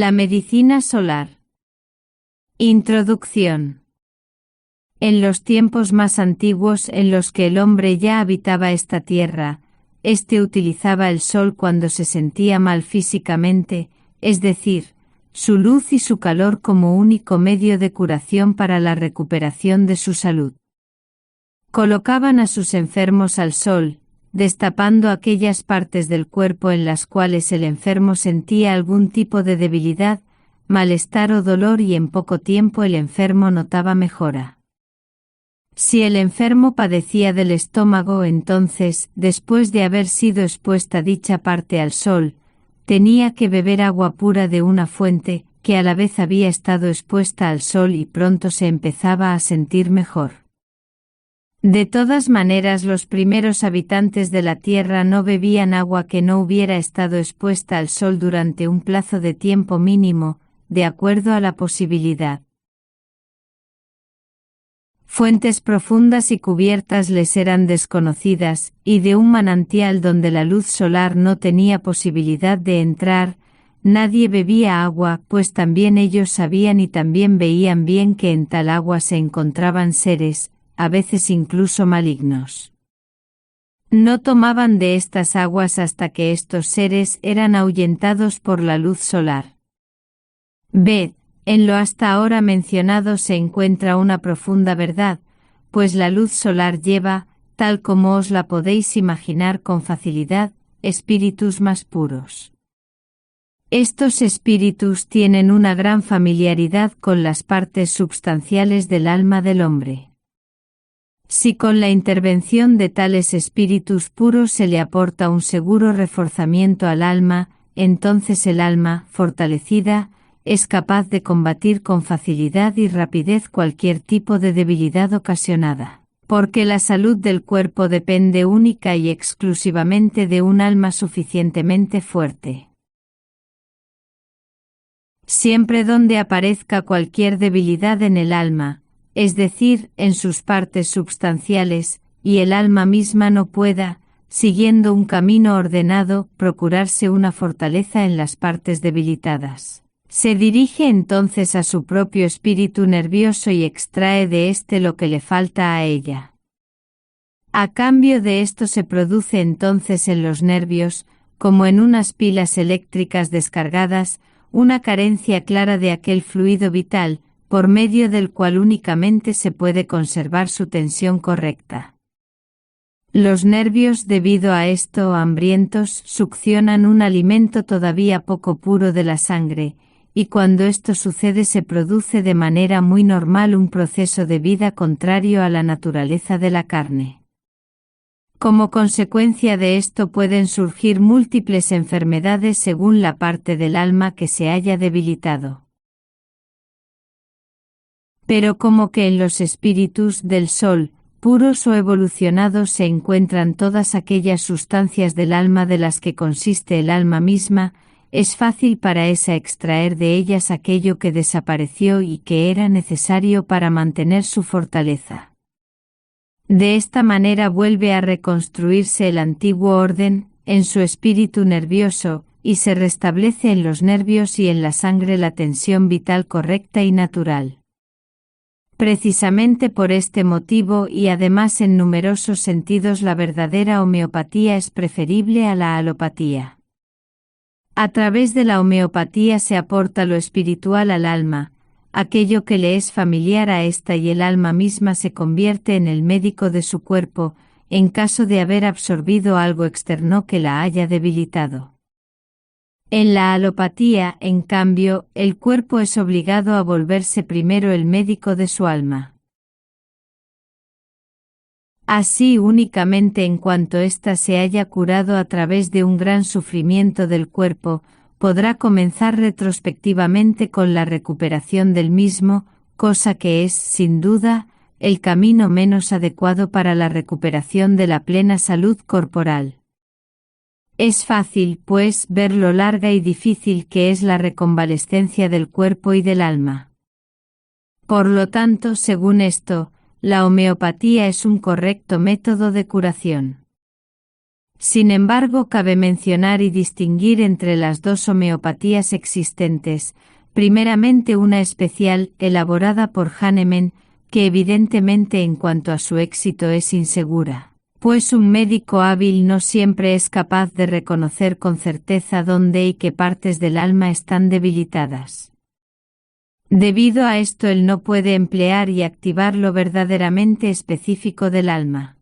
La medicina solar. Introducción. En los tiempos más antiguos en los que el hombre ya habitaba esta tierra, éste utilizaba el sol cuando se sentía mal físicamente, es decir, su luz y su calor como único medio de curación para la recuperación de su salud. Colocaban a sus enfermos al sol, destapando aquellas partes del cuerpo en las cuales el enfermo sentía algún tipo de debilidad, malestar o dolor, y en poco tiempo el enfermo notaba mejora. Si el enfermo padecía del estómago, entonces, después de haber sido expuesta dicha parte al sol, tenía que beber agua pura de una fuente, que a la vez había estado expuesta al sol, y pronto se empezaba a sentir mejor. De todas maneras, los primeros habitantes de la tierra no bebían agua que no hubiera estado expuesta al sol durante un plazo de tiempo mínimo, de acuerdo a la posibilidad. Fuentes profundas y cubiertas les eran desconocidas, y de un manantial donde la luz solar no tenía posibilidad de entrar, nadie bebía agua, pues también ellos sabían y también veían bien que en tal agua se encontraban seres, a veces incluso malignos. No tomaban de estas aguas hasta que estos seres eran ahuyentados por la luz solar. Ved, en lo hasta ahora mencionado se encuentra una profunda verdad, pues la luz solar lleva, tal como os la podéis imaginar con facilidad, espíritus más puros. Estos espíritus tienen una gran familiaridad con las partes substanciales del alma del hombre. Si con la intervención de tales espíritus puros se le aporta un seguro reforzamiento al alma, entonces el alma, fortalecida, es capaz de combatir con facilidad y rapidez cualquier tipo de debilidad ocasionada, porque la salud del cuerpo depende única y exclusivamente de un alma suficientemente fuerte. Siempre donde aparezca cualquier debilidad en el alma, es decir, en sus partes substanciales, y el alma misma no pueda, siguiendo un camino ordenado, procurarse una fortaleza en las partes debilitadas, se dirige entonces a su propio espíritu nervioso y extrae de éste lo que le falta a ella. A cambio de esto se produce entonces en los nervios, como en unas pilas eléctricas descargadas, una carencia clara de aquel fluido vital, por medio del cual únicamente se puede conservar su tensión correcta. Los nervios, debido a esto, hambrientos, succionan un alimento todavía poco puro de la sangre, y cuando esto sucede se produce de manera muy normal un proceso de vida contrario a la naturaleza de la carne. Como consecuencia de esto pueden surgir múltiples enfermedades según la parte del alma que se haya debilitado. Pero como que en los espíritus del sol, puros o evolucionados, se encuentran todas aquellas sustancias del alma de las que consiste el alma misma, es fácil para esa extraer de ellas aquello que desapareció y que era necesario para mantener su fortaleza. De esta manera vuelve a reconstruirse el antiguo orden, en su espíritu nervioso, y se restablece en los nervios y en la sangre la tensión vital correcta y natural. Precisamente por este motivo y además en numerosos sentidos la verdadera homeopatía es preferible a la alopatía. A través de la homeopatía se aporta lo espiritual al alma, aquello que le es familiar a ésta, y el alma misma se convierte en el médico de su cuerpo, en caso de haber absorbido algo externo que la haya debilitado. En la alopatía, en cambio, el cuerpo es obligado a volverse primero el médico de su alma. Así, únicamente en cuanto ésta se haya curado a través de un gran sufrimiento del cuerpo, podrá comenzar retrospectivamente con la recuperación del mismo, cosa que es, sin duda, el camino menos adecuado para la recuperación de la plena salud corporal. Es fácil, pues, ver lo larga y difícil que es la reconvalescencia del cuerpo y del alma. Por lo tanto, según esto, la homeopatía es un correcto método de curación. Sin embargo, cabe mencionar y distinguir entre las dos homeopatías existentes, primeramente una especial, elaborada por Hahnemann, que evidentemente en cuanto a su éxito es insegura, pues un médico hábil no siempre es capaz de reconocer con certeza dónde y qué partes del alma están debilitadas. Debido a esto, él no puede emplear y activar lo verdaderamente específico del alma.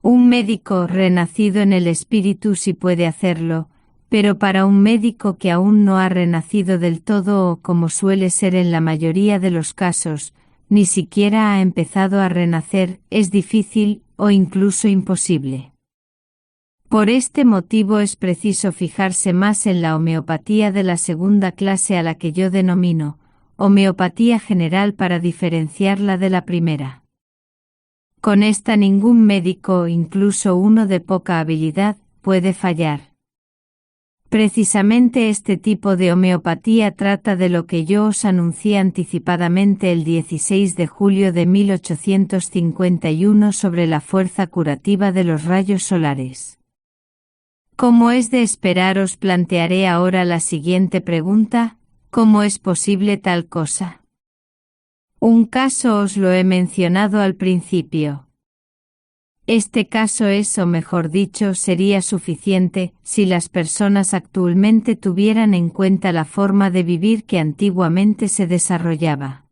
Un médico renacido en el espíritu sí puede hacerlo, pero para un médico que aún no ha renacido del todo o, como suele ser en la mayoría de los casos, ni siquiera ha empezado a renacer, es difícil o incluso imposible. Por este motivo es preciso fijarse más en la homeopatía de la segunda clase, a la que yo denomino homeopatía general, para diferenciarla de la primera. Con esta ningún médico, incluso uno de poca habilidad, puede fallar. Precisamente este tipo de homeopatía trata de lo que yo os anuncié anticipadamente el 16 de julio de 1851 sobre la fuerza curativa de los rayos solares. Como es de esperar, os plantearé ahora la siguiente pregunta: ¿cómo es posible tal cosa? Un caso os lo he mencionado al principio. Este caso es, o mejor dicho, sería suficiente, si las personas actualmente tuvieran en cuenta la forma de vivir que antiguamente se desarrollaba.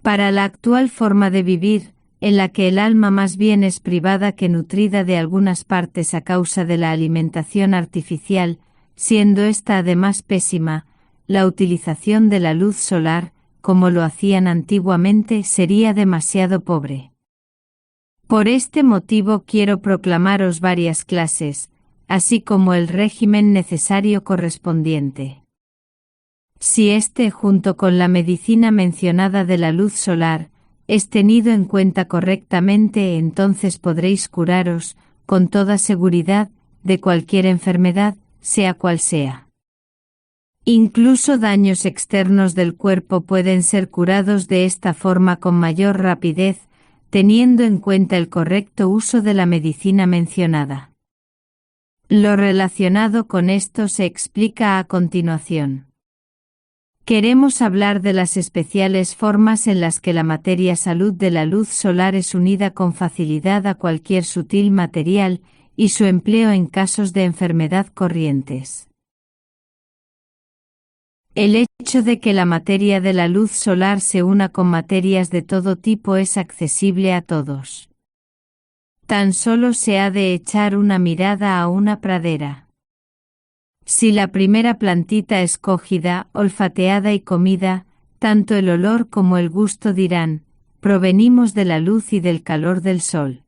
Para la actual forma de vivir, en la que el alma más bien es privada que nutrida de algunas partes a causa de la alimentación artificial, siendo esta además pésima, la utilización de la luz solar, como lo hacían antiguamente, sería demasiado pobre. Por este motivo quiero proclamaros varias clases, así como el régimen necesario correspondiente. Si este, junto con la medicina mencionada de la luz solar, es tenido en cuenta correctamente, entonces podréis curaros, con toda seguridad, de cualquier enfermedad, sea cual sea. Incluso daños externos del cuerpo pueden ser curados de esta forma con mayor rapidez, teniendo en cuenta el correcto uso de la medicina mencionada. Lo relacionado con esto se explica a continuación. Queremos hablar de las especiales formas en las que la materia salud de la luz solar es unida con facilidad a cualquier sutil material, y su empleo en casos de enfermedad corrientes. El hecho de que la materia de la luz solar se una con materias de todo tipo es accesible a todos. Tan solo se ha de echar una mirada a una pradera. Si la primera plantita es cogida, olfateada y comida, tanto el olor como el gusto dirán: provenimos de la luz y del calor del sol.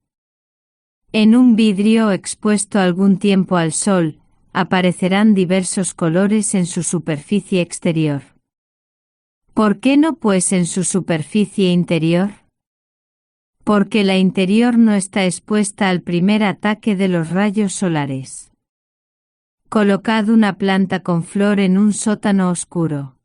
En un vidrio expuesto algún tiempo al sol, aparecerán diversos colores en su superficie exterior. ¿Por qué no, pues, en su superficie interior? Porque la interior no está expuesta al primer ataque de los rayos solares. Colocad una planta con flor en un sótano oscuro.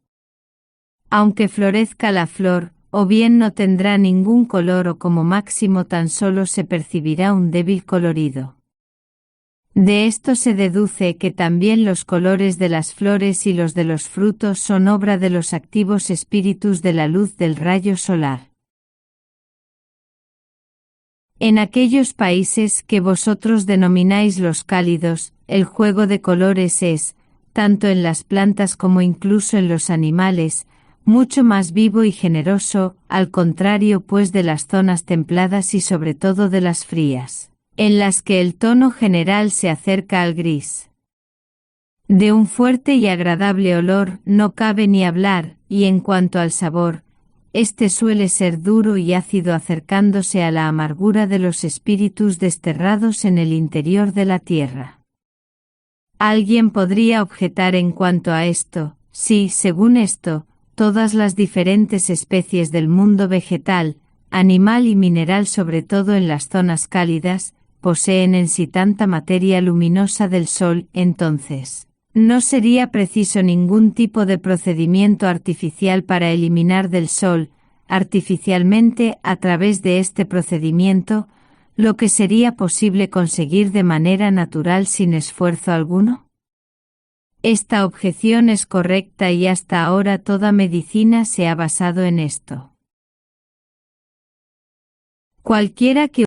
Aunque florezca la flor, o bien no tendrá ningún color o como máximo tan solo se percibirá un débil colorido. De esto se deduce que también los colores de las flores y los de los frutos son obra de los activos espíritus de la luz del rayo solar. En aquellos países que vosotros denomináis los cálidos, el juego de colores es, tanto en las plantas como incluso en los animales, mucho más vivo y generoso, al contrario pues de las zonas templadas y sobre todo de las frías, en las que el tono general se acerca al gris. De un fuerte y agradable olor no cabe ni hablar, y en cuanto al sabor, este suele ser duro y ácido, acercándose a la amargura de los espíritus desterrados en el interior de la tierra. Alguien podría objetar en cuanto a esto: si, según esto, todas las diferentes especies del mundo vegetal, animal y mineral, sobre todo en las zonas cálidas, poseen en sí tanta materia luminosa del sol, entonces no sería preciso ningún tipo de procedimiento artificial para eliminar del sol, artificialmente a través de este procedimiento, lo que sería posible conseguir de manera natural sin esfuerzo alguno? Esta objeción es correcta y hasta ahora toda medicina se ha basado en esto. Cualquiera que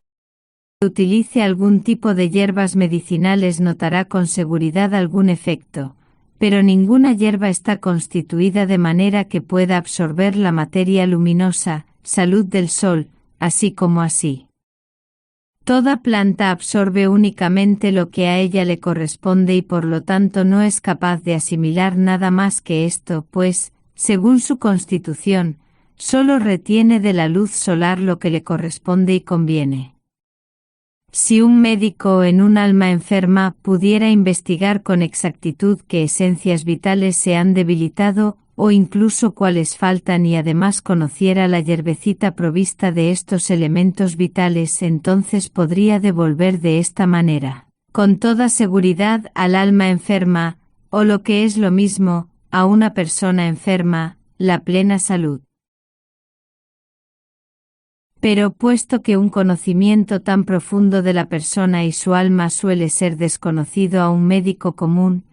utilice algún tipo de hierbas medicinales notará con seguridad algún efecto, pero ninguna hierba está constituida de manera que pueda absorber la materia luminosa, salud del sol, así como así. Toda planta absorbe únicamente lo que a ella le corresponde y por lo tanto no es capaz de asimilar nada más que esto, pues, según su constitución, solo retiene de la luz solar lo que le corresponde y conviene. Si un médico en un alma enferma pudiera investigar con exactitud qué esencias vitales se han debilitado o incluso cuáles faltan y además conociera la hierbecita provista de estos elementos vitales, entonces podría devolver de esta manera, con toda seguridad al alma enferma, o lo que es lo mismo, a una persona enferma, la plena salud. Pero puesto que un conocimiento tan profundo de la persona y su alma suele ser desconocido a un médico común,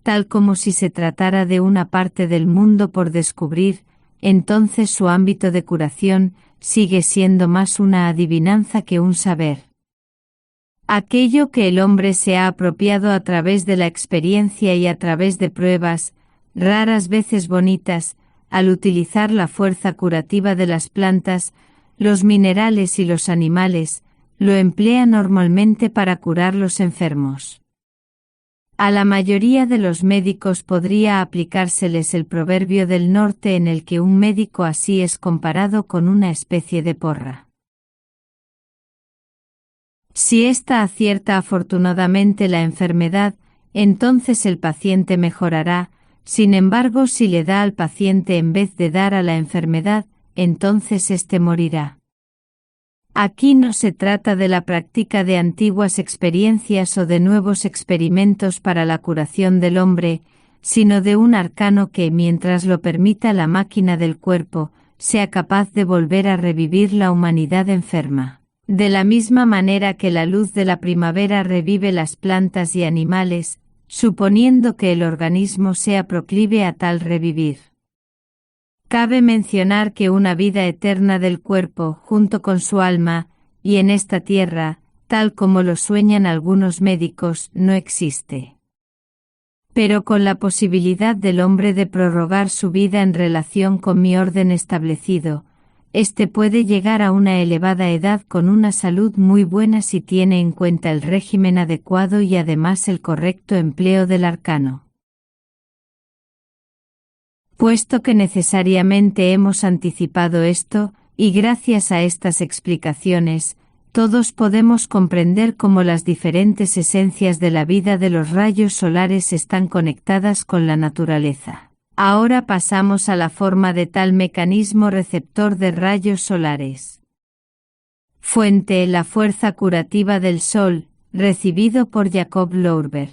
tal como si se tratara de una parte del mundo por descubrir, entonces su ámbito de curación sigue siendo más una adivinanza que un saber. Aquello que el hombre se ha apropiado a través de la experiencia y a través de pruebas, raras veces bonitas, al utilizar la fuerza curativa de las plantas, los minerales y los animales, lo emplea normalmente para curar los enfermos. A la mayoría de los médicos podría aplicárseles el proverbio del norte en el que un médico así es comparado con una especie de porra. Si ésta acierta afortunadamente la enfermedad, entonces el paciente mejorará, sin embargo si le da al paciente en vez de dar a la enfermedad, entonces éste morirá. Aquí no se trata de la práctica de antiguas experiencias o de nuevos experimentos para la curación del hombre, sino de un arcano que, mientras lo permita la máquina del cuerpo, sea capaz de volver a revivir la humanidad enferma. De la misma manera que la luz de la primavera revive las plantas y animales, suponiendo que el organismo sea proclive a tal revivir. Cabe mencionar que una vida eterna del cuerpo, junto con su alma, y en esta tierra, tal como lo sueñan algunos médicos, no existe. Pero con la posibilidad del hombre de prorrogar su vida en relación con mi orden establecido, éste puede llegar a una elevada edad con una salud muy buena si tiene en cuenta el régimen adecuado y además el correcto empleo del arcano. Puesto que necesariamente hemos anticipado esto, y gracias a estas explicaciones, todos podemos comprender cómo las diferentes esencias de la vida de los rayos solares están conectadas con la naturaleza. Ahora pasamos a la forma de tal mecanismo receptor de rayos solares. Fuente: la fuerza curativa del Sol, recibido por Jacob Lourbet.